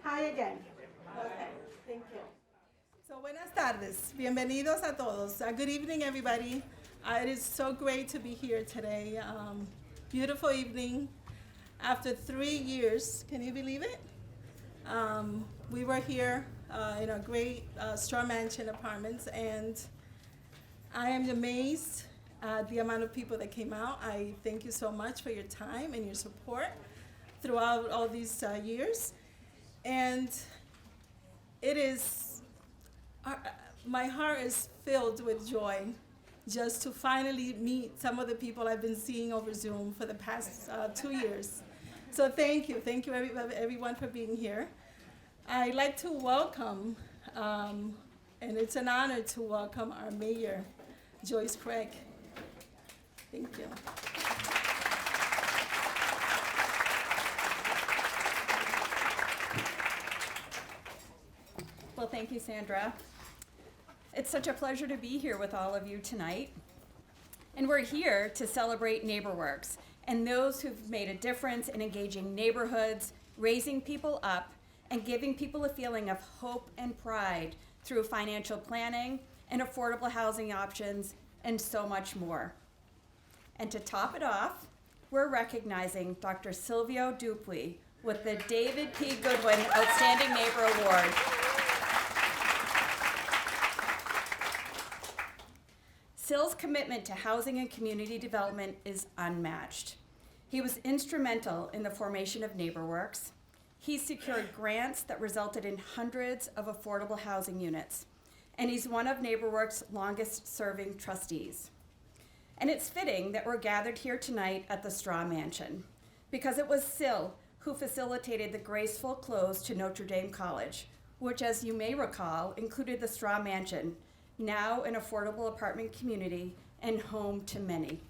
Hi again. Okay, thank you. So buenas tardes, bienvenidos a todos. Good evening, everybody. It is so great to be here today. Beautiful evening. After 3 years, can you believe it? We were here in a great straw mansion apartments, and I am amazed at the amount of people that came out. I thank you so much for your time and your support throughout all these years. And it is, my heart is filled with joy just to finally meet some of the people I've been seeing over Zoom for the past 2 years. So thank you everyone for being here. I'd like to welcome, and it's an honor to welcome our mayor, Joyce Craig. Thank you. Well, thank you, Sandra. It's such a pleasure to be here with all of you tonight. And we're here to celebrate NeighborWorks and those who've made a difference in engaging neighborhoods, raising people up, and giving people a feeling of hope and pride through financial planning and affordable housing options and so much more. And to top it off, we're recognizing Dr. Silvio Dupuis with the David P. Goodwin Outstanding Neighbor Award. Sil's commitment to housing and community development is unmatched. He was instrumental in the formation of NeighborWorks. He secured grants that resulted in hundreds of affordable housing units, and he's one of NeighborWorks' longest-serving trustees. And it's fitting that we're gathered here tonight at the Straw Mansion, because it was Sil who facilitated the graceful close to Notre Dame College, which, as you may recall, included the Straw Mansion, now an affordable apartment community and home to many.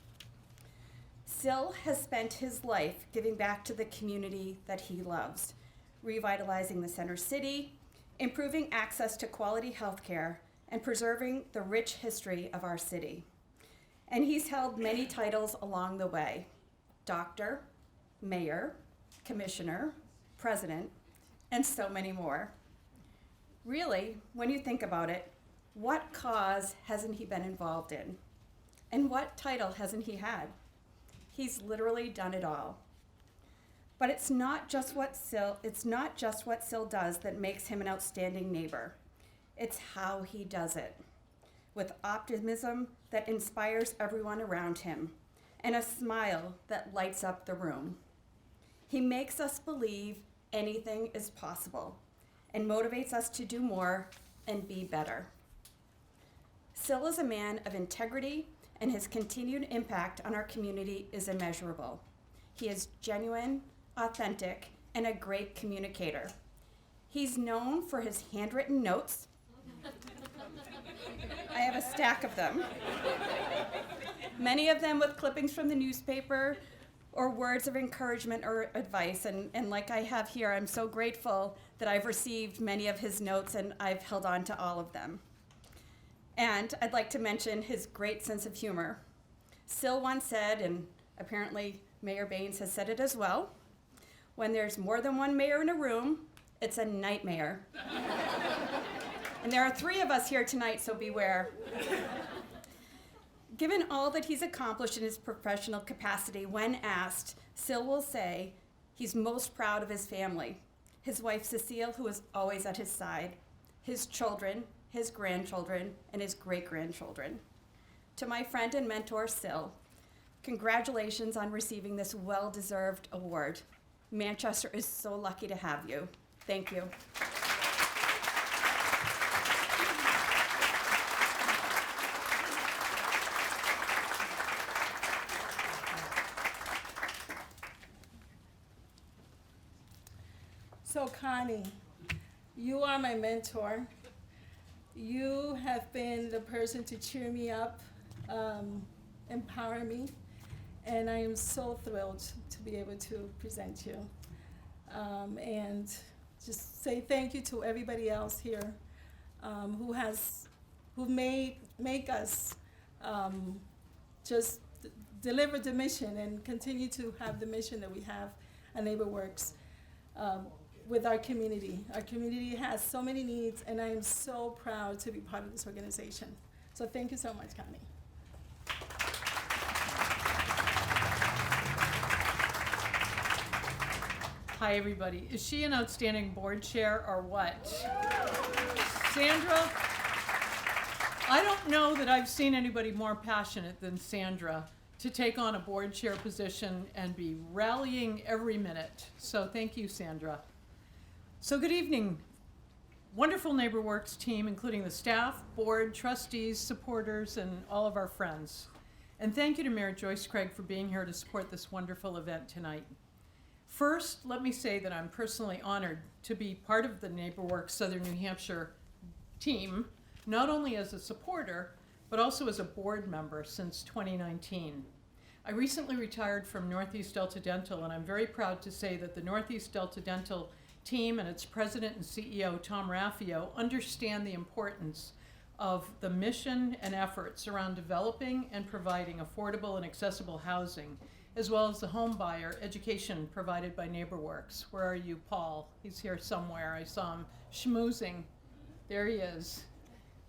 Sil has spent his life giving back to the community that he loves, revitalizing the center city, improving access to quality health care, and preserving the rich history of our city. And he's held many titles along the way: doctor, mayor, commissioner, president, and so many more. Really, when you think about it, what cause hasn't he been involved in? And what title hasn't he had? He's literally done it all. But it's not just what Sil does that makes him an outstanding neighbor. It's how he does it, with optimism that inspires everyone around him, and a smile that lights up the room. He makes us believe anything is possible, and motivates us to do more and be better. Sil is a man of integrity, and his continued impact on our community is immeasurable. He is genuine, authentic, and a great communicator. He's known for his handwritten notes. I have a stack of them. Many of them with clippings from the newspaper or words of encouragement or advice. And like I have here, I'm so grateful that I've received many of his notes and I've held on to all of them. And I'd like to mention his great sense of humor. Sil once said, and apparently Mayor Baines has said it as well, when there's more than one mayor in a room, it's a nightmare. And there are 3 of us here tonight, so beware. Given all that he's accomplished in his professional capacity, when asked, Sil will say he's most proud of his family, his wife Cecile, who is always at his side, his children, his grandchildren, and his great-grandchildren. To my friend and mentor, Sil, congratulations on receiving this well-deserved award. Manchester is so lucky to have you. Thank you. So Connie, you are my mentor. You have been the person to cheer me up, empower me, and I am so thrilled to be able to present you. And just say thank you to everybody else here who make us just deliver the mission and continue to have the mission that we have at NeighborWorks. with our community. Our community has so many needs, and I am so proud to be part of this organization. So thank you so much, Connie. Hi, everybody. Is she an outstanding board chair or what? Sandra, I don't know that I've seen anybody more passionate than Sandra to take on a board chair position and be rallying every minute. So thank you, Sandra. So good evening. Wonderful NeighborWorks team, including the staff, board, trustees, supporters, and all of our friends. And thank you to Mayor Joyce Craig for being here to support this wonderful event tonight. First, let me say that I'm personally honored to be part of the NeighborWorks Southern New Hampshire team, not only as a supporter, but also as a board member since 2019. I recently retired from Northeast Delta Dental, and I'm very proud to say that the Northeast Delta Dental team and its president and CEO, Tom Raffio, understand the importance of the mission and efforts around developing and providing affordable and accessible housing, as well as the home buyer education provided by NeighborWorks. Where are you, Paul? He's here somewhere. I saw him schmoozing. There he is.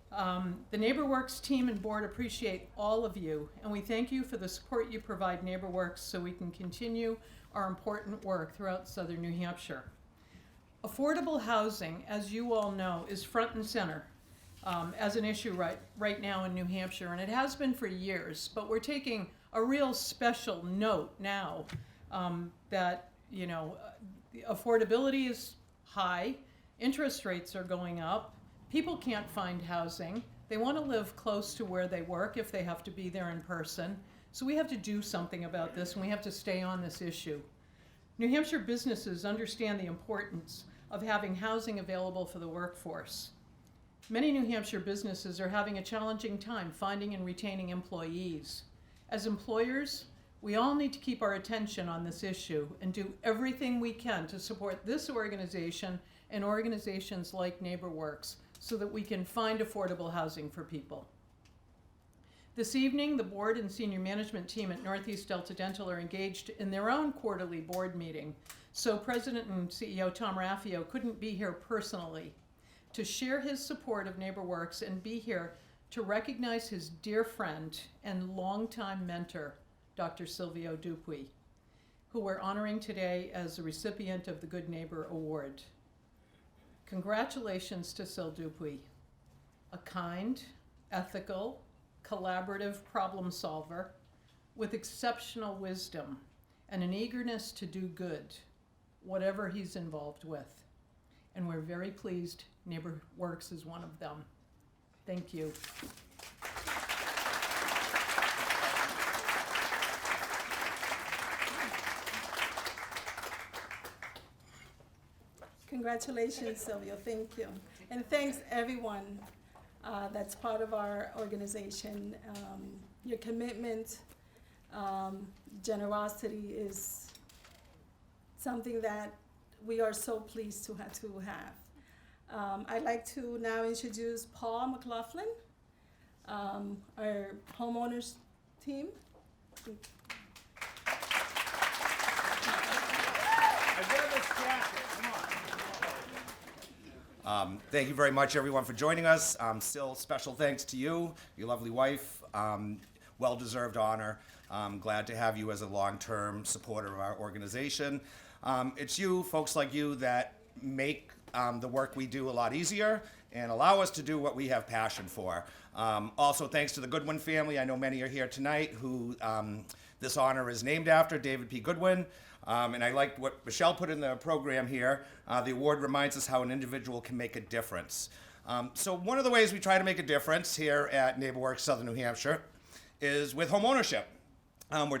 The NeighborWorks team and board appreciate all of you, and we thank you for the support you provide NeighborWorks so we can continue our important work throughout Southern New Hampshire. Affordable housing, as you all know, is front and center as an issue right now in New Hampshire, and it has been for years, but we're taking a real special note now that, the affordability is high, interest rates are going up, people can't find housing, they want to live close to where they work if they have to be there in person, so we have to do something about this, and we have to stay on this issue. New Hampshire businesses understand the importance of having housing available for the workforce. Many New Hampshire businesses are having a challenging time finding and retaining employees. As employers, we all need to keep our attention on this issue and do everything we can to support this organization and organizations like NeighborWorks so that we can find affordable housing for people. This evening, the board and senior management team at Northeast Delta Dental are engaged in their own quarterly board meeting, so President and CEO Tom Raffio couldn't be here personally to share his support of NeighborWorks and be here to recognize his dear friend and longtime mentor, Dr. Silvio Dupuis, who we're honoring today as a recipient of the Good Neighbor Award. Congratulations to Sil Dupuis, a kind, ethical, collaborative problem solver with exceptional wisdom and an eagerness to do good, whatever he's involved with. And we're very pleased NeighborWorks is one of them. Thank you. Congratulations, Silvio. Thank you. And thanks everyone that's part of our organization. Your commitment, generosity is something that we are so pleased to have. I'd like to now introduce Paul Mclaughlin, our homeowners team. Thank you very much, everyone, for joining us. Sil, special thanks to you, your lovely wife. Well-deserved honor. I'm glad to have you as a long-term supporter of our organization. It's you, folks like you, that make the work we do a lot easier and allow us to do what we have passion for. Also, thanks to the Goodwin family. I know many are here tonight who this honor is named after, David P. Goodwin. And I liked what Michelle put in the program here. The award reminds us how an individual can make a difference. So one of the ways we try to make a difference here at NeighborWorks Southern New Hampshire is with homeownership. We're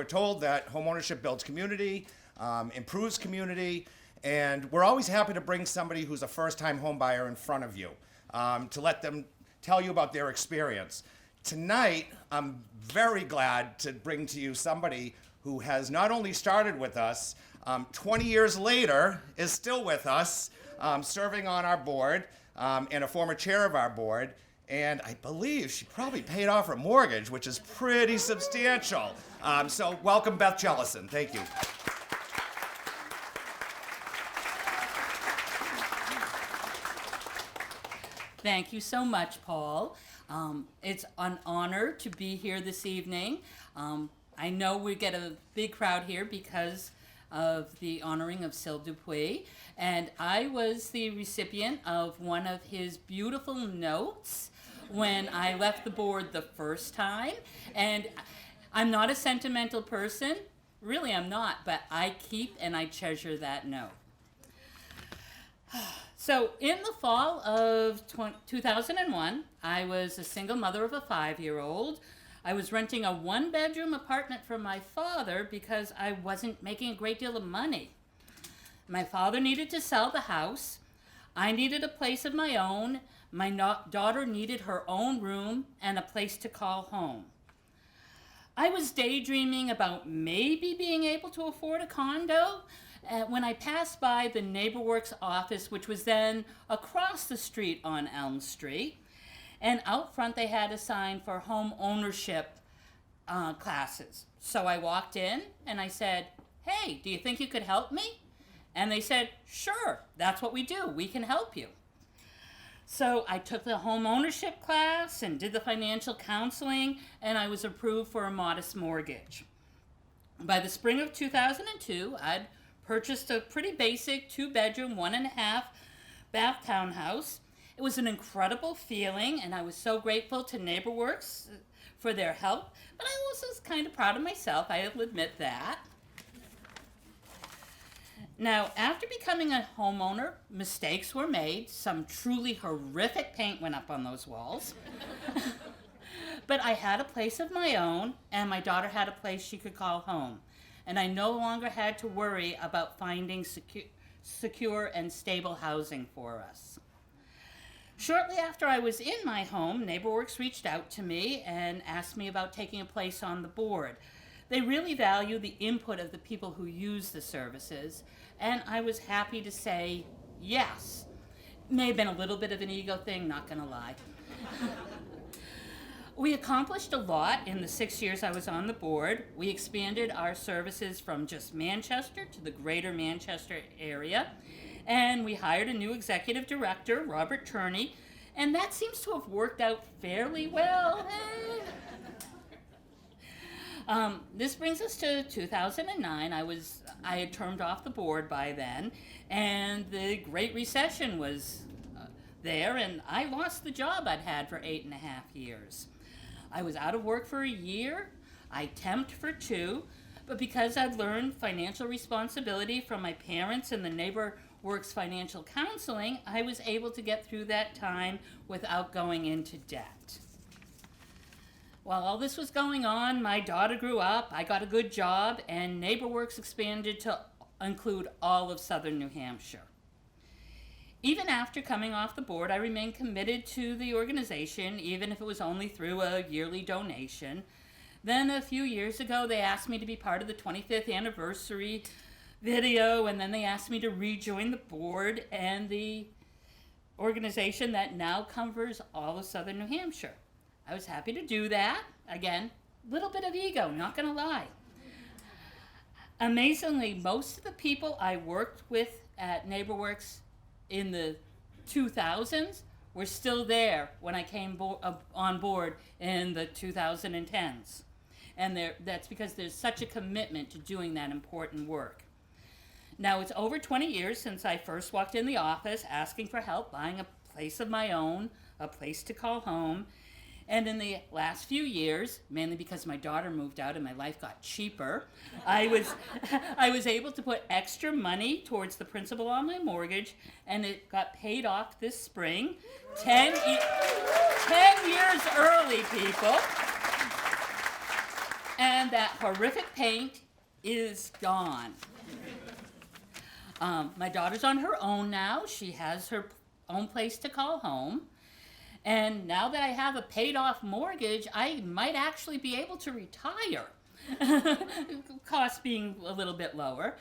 told that homeownership builds community, improves community, and we're always happy to bring somebody who's a first-time home buyer in front of you to let them tell you about their experience. Tonight, I'm very glad to bring to you somebody who has not only started with us, 20 years later is still with us, serving on our board, and a former chair of our board, and I believe she probably paid off her mortgage, which is pretty substantial. So welcome, Beth Jellison. Thank you. Thank you so much, Paul. It's an honor to be here this evening. I know we get a big crowd here because of the honoring of Silvio Dupuis, and I was the recipient of one of his beautiful notes when I left the board the first time. And I'm not a sentimental person, really I'm not, but I keep and I treasure that note. So in the fall of 2001, I was a single mother of a 5-year-old. I was renting a 1-bedroom apartment from my father because I wasn't making a great deal of money. My father needed to sell the house. I needed a place of my own. My daughter needed her own room and a place to call home. I was daydreaming about maybe being able to afford a condo when I passed by the NeighborWorks office, which was then across the street on Elm Street. And out front they had a sign for home ownership classes. So I walked in and I said, "Hey, do you think you could help me?" And they said, "Sure, that's what we do. We can help you." So I took the home ownership class and did the financial counseling, and I was approved for a modest mortgage. By the spring of 2002, I'd purchased a pretty basic 2-bedroom, 1.5 bath townhouse. It was an incredible feeling, and I was so grateful to NeighborWorks for their help, but I also was kind of proud of myself, I'll admit that. Now, after becoming a homeowner, mistakes were made. Some truly horrific paint went up on those walls. But I had a place of my own, and my daughter had a place she could call home. And I no longer had to worry about finding secure and stable housing for us. Shortly after I was in my home, NeighborWorks reached out to me and asked me about taking a place on the board. They really value the input of the people who use the services, and I was happy to say yes. May have been a little bit of an ego thing, not gonna lie. We accomplished a lot in the 6 years I was on the board. We expanded our services from just Manchester to the greater Manchester area, and we hired a new executive director, Robert Turney, and that seems to have worked out fairly well. This brings us to 2009. I had termed off the board by then, and the Great Recession was there, and I lost the job I'd had for 8.5 years. I was out of work for a year. I temped for 2, but because I'd learned financial responsibility from my parents and the NeighborWorks financial counseling, I was able to get through that time without going into debt. While all this was going on, my daughter grew up, I got a good job, and NeighborWorks expanded to include all of southern New Hampshire. Even after coming off the board, I remained committed to the organization, even if it was only through a yearly donation. Then a few years ago, they asked me to be part of the 25th anniversary video, and then they asked me to rejoin the board and the organization that now covers all of southern New Hampshire. I was happy to do that. Again, a little bit of ego, not gonna lie. Amazingly, most of the people I worked with at NeighborWorks in the 2000s were still there when I came on board in the 2010s. And that's because there's such a commitment to doing that important work. Now, it's over 20 years since I first walked in the office asking for help buying a place of my own, a place to call home. And in the last few years, mainly because my daughter moved out and my life got cheaper, I was able to put extra money towards the principal on my mortgage, and it got paid off this spring, 10 years early, people. And that horrific paint is gone. My daughter's on her own now. She has her own place to call home. And now that I have a paid off mortgage, I might actually be able to retire. Costs being a little bit lower.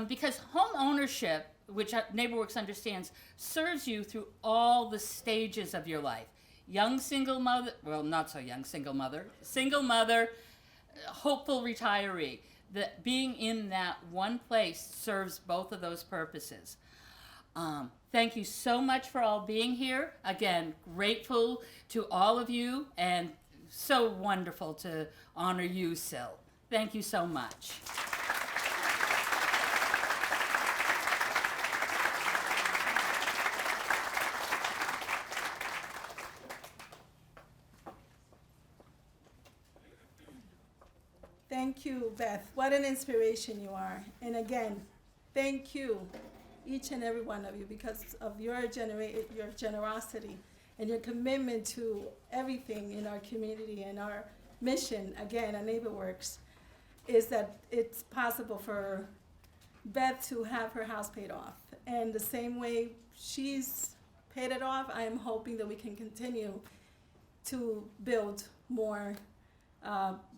Because home ownership, which NeighborWorks understands, serves you through all the stages of your life. Young single mother, well, not so young single mother, hopeful retiree. That being in that one place serves both of those purposes. Thank you so much for all being here. Again, grateful to all of you, and so wonderful to honor you, Sil. Thank you so much. Thank you, Beth. What an inspiration you are. And again, thank you, each and every one of you, because of your generosity and your commitment to everything in our community and our mission, again, at NeighborWorks, is that it's possible for Beth to have her house paid off. And the same way she's paid it off, I am hoping that we can continue to build more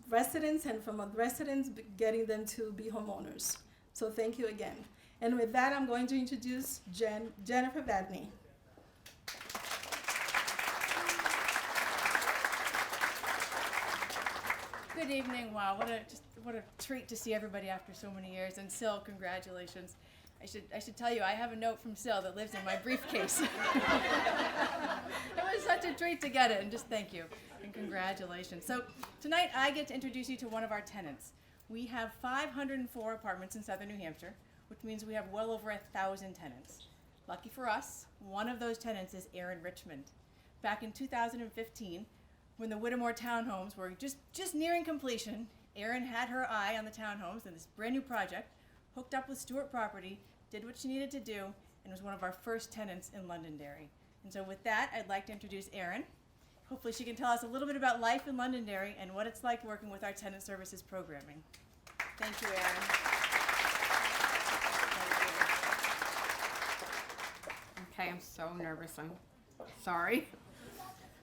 residents, and from residents, getting them to be homeowners. So thank you again. And with that, I'm going to introduce Jennifer Vadney. Good evening. Wow, what a treat to see everybody after so many years. And Sil, congratulations. I should tell you, I have a note from Sil that lives in my briefcase. It was such a treat to get it, and just thank you and congratulations. So tonight I get to introduce you to one of our tenants. We have 504 apartments in southern New Hampshire, which means we have well over 1,000 tenants. Lucky for us, one of those tenants is Aaron Richmond. Back in 2015, when the Whittemore townhomes were just nearing completion, Aaron had her eye on the townhomes and this brand new project, hooked up with Stewart Property, did what she needed to do, and was one of our first tenants in Londonderry. And so with that, I'd like to introduce Erin. Hopefully she can tell us a little bit about life in Londonderry and what it's like working with our tenant services programming. Thank you, Erin. Okay, I'm so nervous. I'm sorry.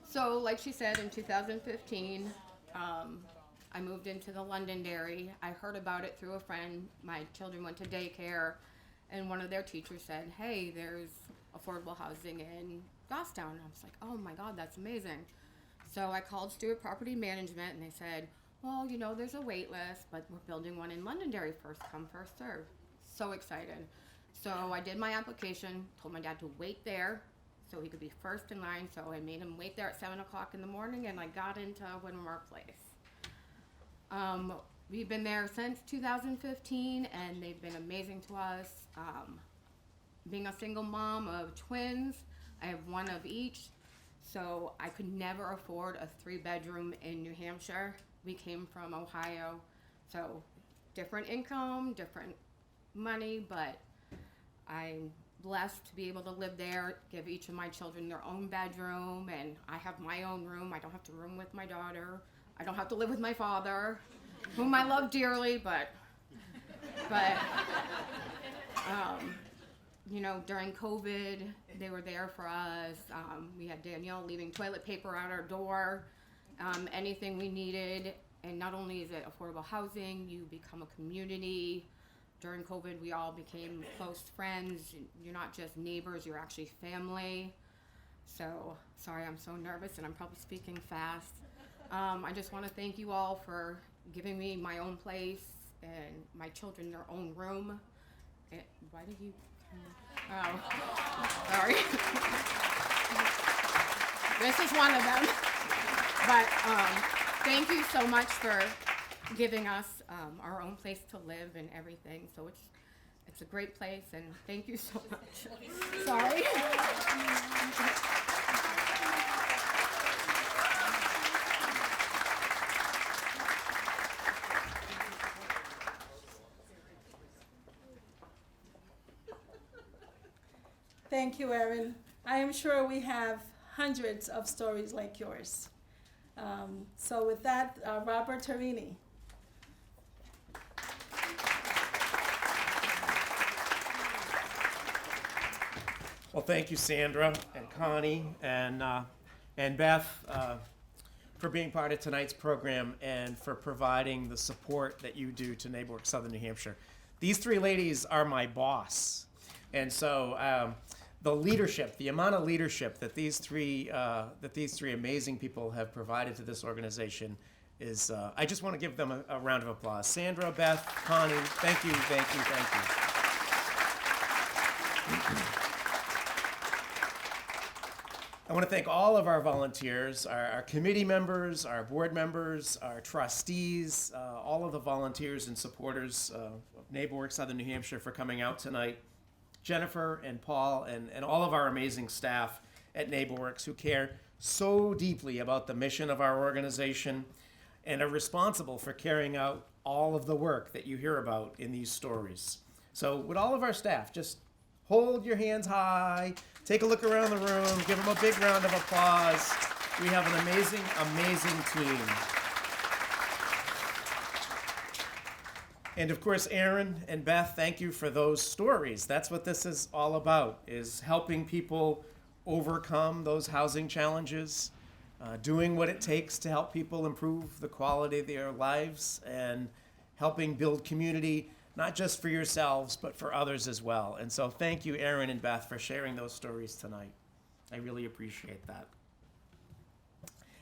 So, like she said, in 2015, I moved into the Londonderry. I heard about it through a friend. My children went to daycare, and one of their teachers said, hey, there's affordable housing in Goffstown. And I was like, oh my God, that's amazing. So I called Stewart Property Management, and they said, well, you know, there's a wait list, but we're building one in Londonderry, first come, first serve. So excited. So I did my application, told my dad to wait there so he could be first in line. So I made him wait there at 7 o'clock in the morning, and I got into Whittemore Place. We've been there since 2015, and they've been amazing to us. Being a single mom of twins, I have one of each, so I could never afford a 3-bedroom in New Hampshire. We came from Ohio, so different income, different money, but I'm blessed to be able to live there, give each of my children their own bedroom, and I have my own room. I don't have to room with my daughter. I don't have to live with my father, whom I love dearly, but you know, during COVID, they were there for us. We had Danielle leaving toilet paper at our door, anything we needed. And not only is it affordable housing, you become a community. During COVID, we all became close friends. You're not just neighbors, you're actually family. So, sorry, I'm so nervous and I'm probably speaking fast. I just want to thank you all for giving me my own place and my children their own room. And why did you? Oh, sorry. This is one of them. But thank you so much for giving us our own place to live and everything. So it's a great place, and thank you so much. Sorry. Thank you, Erin. I am sure we have hundreds of stories like yours. So with that, Robert Tarini. Well, thank you, Sandra and Connie and Beth for being part of tonight's program and for providing the support that you do to NeighborWorks Southern New Hampshire. These 3 ladies are my boss, and so the leadership, the amount of leadership that these three amazing people have provided to this organization is, I just want to give them a round of applause. Sandra, Beth, Connie, thank you, thank you, thank you. I want to thank all of our volunteers, our committee members, our board members, our trustees, all of the volunteers and supporters of NeighborWorks Southern New Hampshire for coming out tonight. Jennifer and Paul and all of our amazing staff at NeighborWorks who care so deeply about the mission of our organization and are responsible for carrying out all of the work that you hear about in these stories. So with all of our staff, just hold your hands high, take a look around the room, give them a big round of applause. We have an amazing, amazing team. And of course, Aaron and Beth, thank you for those stories. That's what this is all about, is helping people overcome those housing challenges, doing what it takes to help people improve the quality of their lives, and helping build community, not just for yourselves, but for others as well. And so thank you, Aaron and Beth, for sharing those stories tonight. I really appreciate that.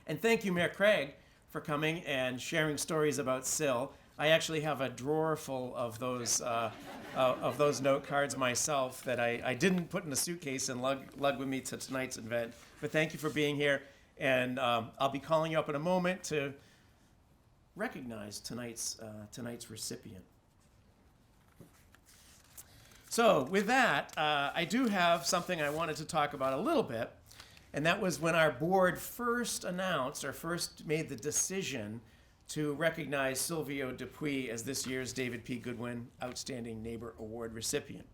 And thank you, Mayor Craig, for coming and sharing stories about Sil. I actually have a drawer full of those note cards myself that I didn't put in a suitcase and lug with me to tonight's event. But thank you for being here. And I'll be calling you up in a moment to recognize tonight's recipient. So with that, I do have something I wanted to talk about a little bit. And that was when our board first announced or first made the decision to recognize Silvio Dupuis as this year's David P. Goodwin Outstanding Neighbor Award recipient.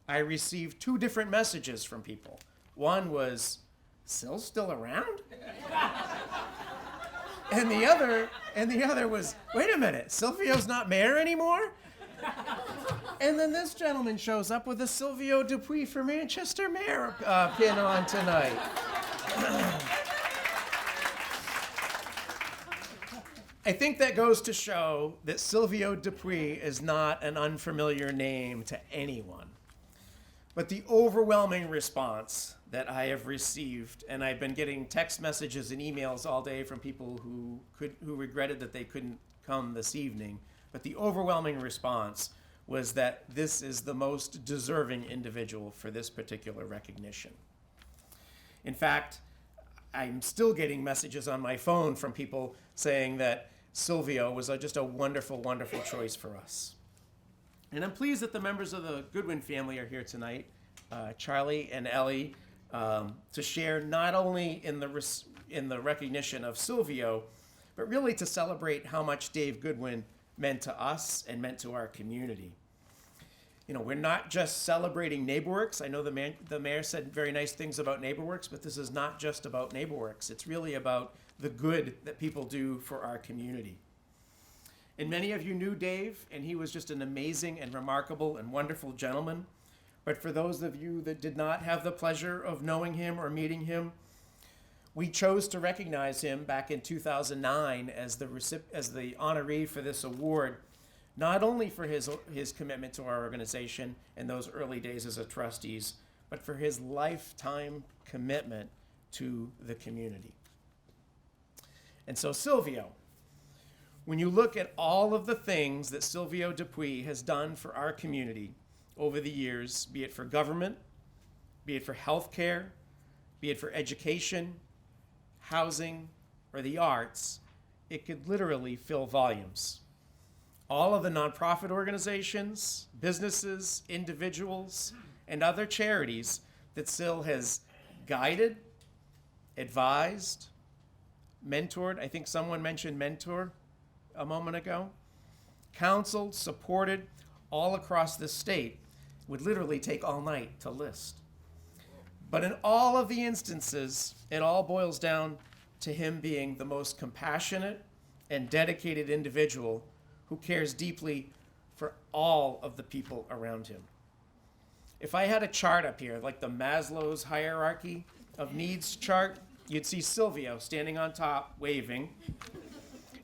I received 2 different messages from people. One was, Sil's still around? and the other was, wait a minute, Silvio's not mayor anymore? And then this gentleman shows up with a Silvio Dupuis for Manchester mayor pin on tonight. I think that goes to show that Silvio Dupuis is not an unfamiliar name to anyone. But the overwhelming response that I have received, and I've been getting text messages and emails all day from people who regretted that they couldn't come this evening, but the overwhelming response was that this is the most deserving individual for this particular recognition. In fact, I'm still getting messages on my phone from people saying that Silvio was just a wonderful, wonderful choice for us. And I'm pleased that the members of the Goodwin family are here tonight, Charlie and Ellie, to share not only in the recognition of Silvio, but really to celebrate how much Dave Goodwin meant to us and meant to our community. You know, we're not just celebrating NeighborWorks. I know the mayor said very nice things about NeighborWorks, but this is not just about NeighborWorks. It's really about the good that people do for our community. And many of you knew Dave, and he was just an amazing and remarkable and wonderful gentleman. But for those of you that did not have the pleasure of knowing him or meeting him, we chose to recognize him back in 2009 as the honoree for this award, not only for his commitment to our organization in those early days as a trustees, but for his lifetime commitment to the community. And so Silvio, when you look at all of the things that Silvio Dupuis has done for our community over the years, be it for government, be it for healthcare, be it for education, housing, or the arts, it could literally fill volumes. All of the nonprofit organizations, businesses, individuals, and other charities that Sil has guided, advised, mentored, I think someone mentioned mentor a moment ago, counseled, supported, all across the state, would literally take all night to list. But in all of the instances, it all boils down to him being the most compassionate and dedicated individual who cares deeply for all of the people around him. If I had a chart up here, like the Maslow's hierarchy of needs chart, you'd see Silvio standing on top, waving,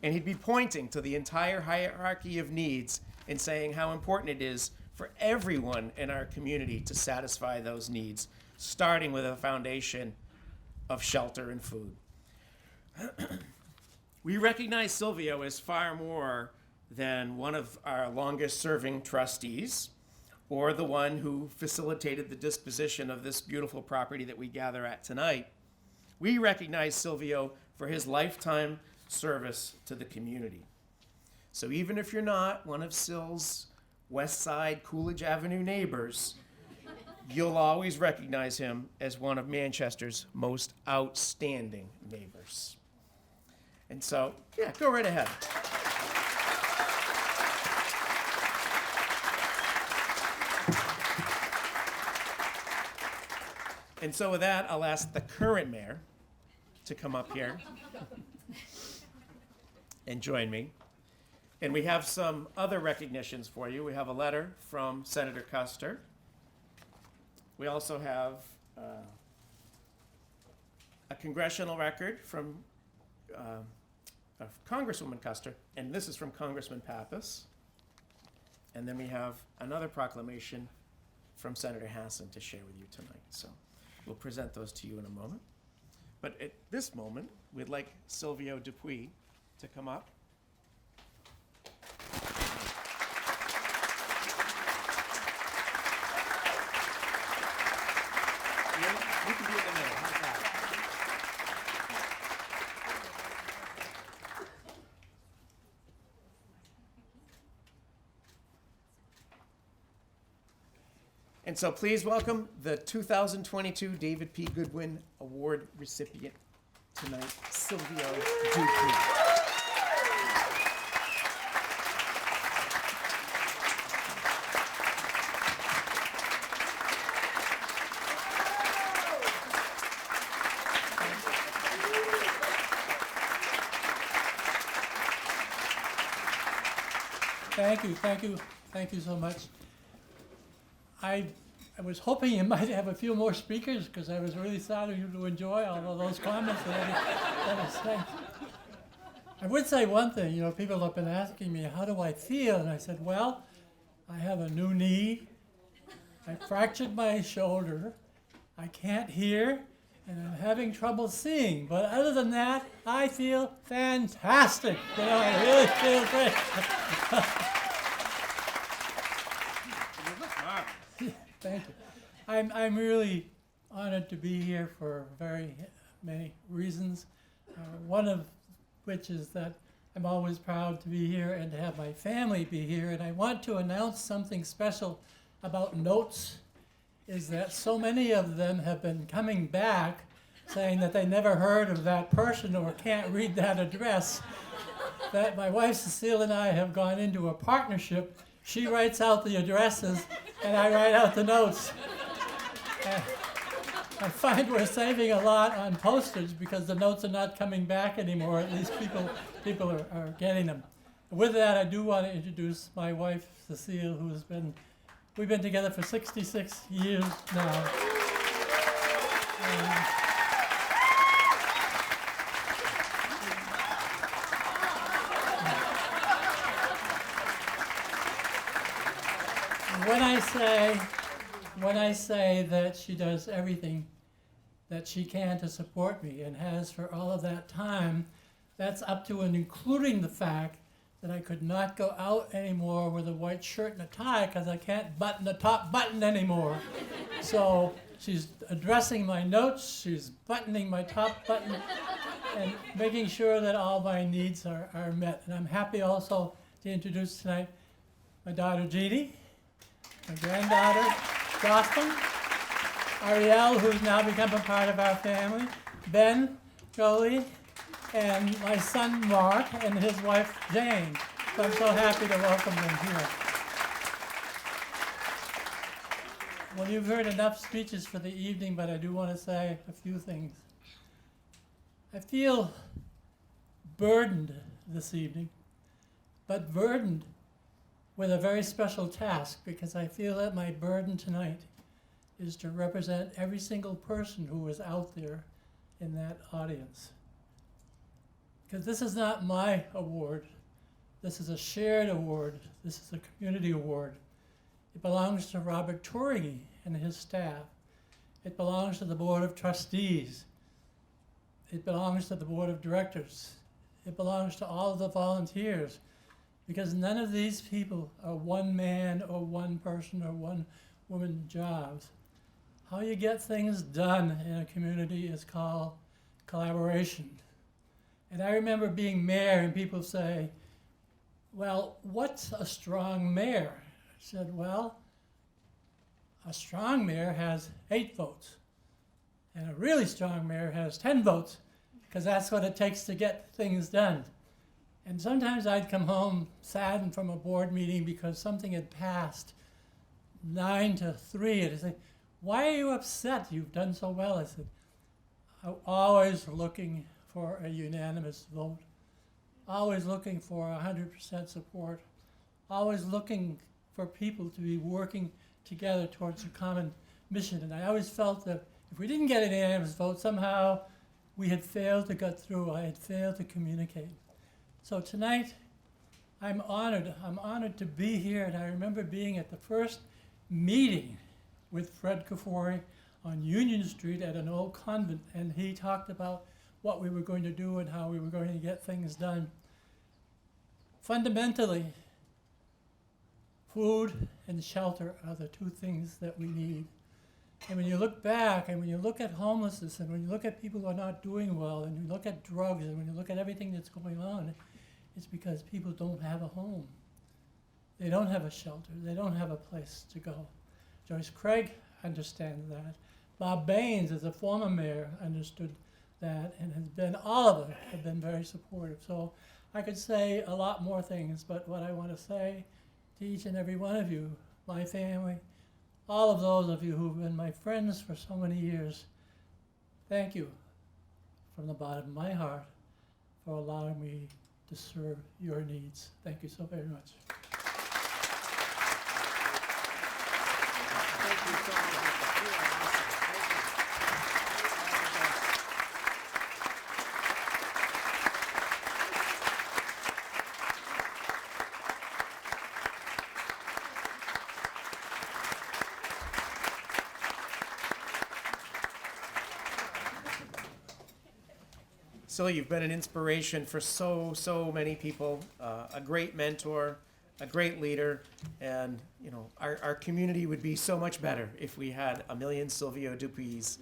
and he'd be pointing to the entire hierarchy of needs and saying how important it is for everyone in our community to satisfy those needs, starting with a foundation of shelter and food. We recognize Silvio as far more than one of our longest serving trustees or the one who facilitated the disposition of this beautiful property that we gather at tonight. we recognize Silvio for his lifetime service to the community. So even if you're not one of Sil's West Side Coolidge Avenue neighbors, you'll always recognize him as one of Manchester's most outstanding neighbors. And so, yeah, go right ahead. And so with that, I'll ask the current mayor to come up here and join me. And we have some other recognitions for you. We have a letter from Senator Custer. We also have a congressional record from of Congresswoman Custer, and this is from Congressman Pappas. And then we have another proclamation from Senator Hassan to share with you tonight. So we'll present those to you in a moment. But at this moment, we'd like Silvio Dupuis to come up. You can be in the middle. How's that? And so please welcome the 2022 David P. Goodwin Award recipient tonight, Silvio Dupuis. Thank you so much. I was hoping you might have a few more speakers because I was really starting to enjoy all of those comments that I said. I would say one thing, people have been asking me, how do I feel? And I said, well, I have a new knee, I fractured my shoulder, I can't hear, and I'm having trouble seeing. But other than that, I feel fantastic. I really feel great. Thank you. I'm really honored to be here for very many reasons. One of which is that I'm always proud to be here and to have my family be here. And I want to announce something special about notes, is that so many of them have been coming back saying that they never heard of that person or can't read that address, that my wife Cecile and I have gone into a partnership. She writes out the addresses and I write out the notes. I find we're saving a lot on postage because the notes are not coming back anymore. At least people are getting them. With that, I do want to introduce my wife, Cecile, we've been together for 66 years now. When I say that she does everything that she can to support me and has for all of that time, that's up to and including the fact that I could not go out anymore with a white shirt and a tie because I can't button the top button anymore. So she's addressing my notes, she's buttoning my top button, and making sure that all my needs are met. And I'm happy also to introduce tonight my daughter Jeannie, my granddaughter Jocelyn, Ariel, who's now become a part of our family, Ben, Jolie, and my son Mark and his wife Jane. So I'm so happy to welcome them here. Well, you've heard enough speeches for the evening, but I do want to say a few things. I feel burdened this evening, but burdened with a very special task, because I feel that my burden tonight is to represent every single person who is out there in that audience. Because this is not my award. This is a shared award. This is a community award. It belongs to Robert Torrigy and his staff. It belongs to the Board of Trustees. It belongs to the Board of Directors. It belongs to all of the volunteers. Because none of these people are one man or one person or one woman jobs. How you get things done in a community is called collaboration. And I remember being mayor and people say, well, what's a strong mayor? I said, well, a strong mayor has 8 votes. And a really strong mayor has 10 votes, because that's what it takes to get things done. And sometimes I'd come home saddened from a board meeting because something had passed 9-3. And I'd say, why are you upset? You've done so well. I said, I'm always looking for a unanimous vote, always looking for 100% support, always looking for people to be working together towards a common mission. And I always felt that if we didn't get a unanimous vote, somehow we had failed to get through. I had failed to communicate. So tonight, I'm honored. I'm honored to be here. And I remember being at the first meeting with Fred Kafori on Union Street at an old convent. And he talked about what we were going to do and how we were going to get things done. Fundamentally, food and shelter are the 2 things that we need. And when you look back, and when you look at homelessness, and when you look at people who are not doing well, and you look at drugs, and when you look at everything that's going on, it's because people don't have a home. They don't have a shelter. They don't have a place to go. Joyce Craig understands that. Bob Baines, as a former mayor, understood that, and has been, all of them have been very supportive. So I could say a lot more things, but what I want to say to each and every one of you, my family, all of those of you who've been my friends for so many years, thank you from the bottom of my heart for allowing me to serve your needs. Thank you so very much. Thank you so much. Silvio, you've been an inspiration for so many people, a great mentor, a great leader, and our community would be so much better if we had a million Silvio Dupuis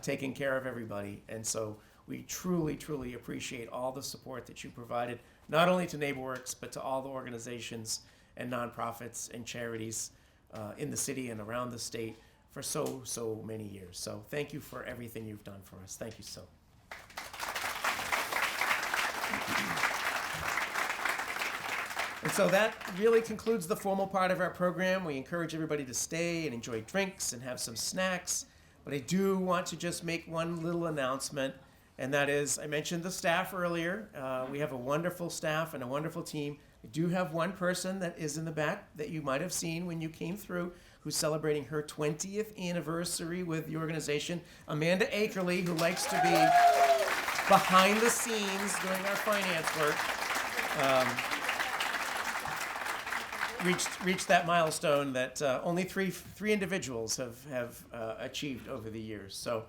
taking care of everybody. And so we truly appreciate all the support that you provided, not only to NeighborWorks, but to all the organizations and nonprofits and charities in the city and around the state for so many years. So thank you for everything you've done for us. Thank you so. And so that really concludes the formal part of our program. We encourage everybody to stay and enjoy drinks and have some snacks. But I do want to just make one little announcement, and that is, I mentioned the staff earlier. We have a wonderful staff and a wonderful team. We do have one person that is in the back that you might have seen when you came through, who's celebrating her 20th anniversary with the organization, Amanda Akerley, who likes to be behind the scenes doing our finance work. Reached that milestone that only three individuals have achieved over the years. So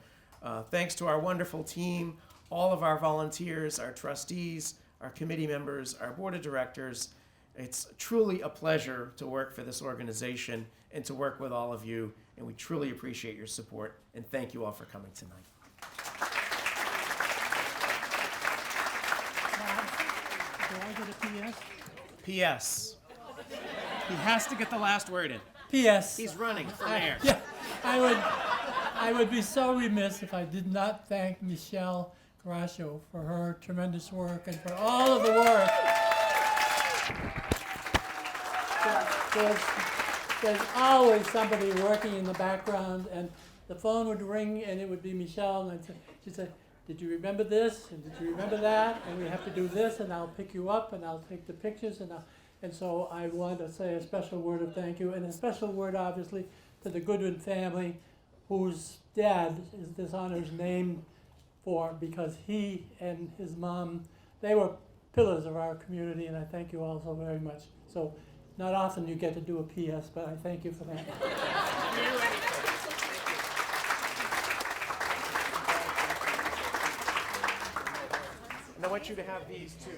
thanks to our wonderful team, all of our volunteers, our trustees, our committee members, our board of directors. It's truly a pleasure to work for this organization and to work with all of you, and we truly appreciate your support, and thank you all for coming tonight. Do I get a PS? P.S. He has to get the last word in. P.S. He's running for mayor. Yeah, I would be so remiss if I did not thank Michelle Garascio for her tremendous work and for all of the work. There's always somebody working in the background, and the phone would ring and it would be Michelle, and she'd say, did you remember this, and did you remember that, and we have to do this, and I'll pick you up, and I'll take the pictures, and so I want to say a special word of thank you, and a special word, obviously, to the Goodwin family, whose dad is this honor is named for, because he and his mom, they were pillars of our community, and I thank you all so very much. So not often you get to do a PS, but I thank you for that. And I want you to have these too.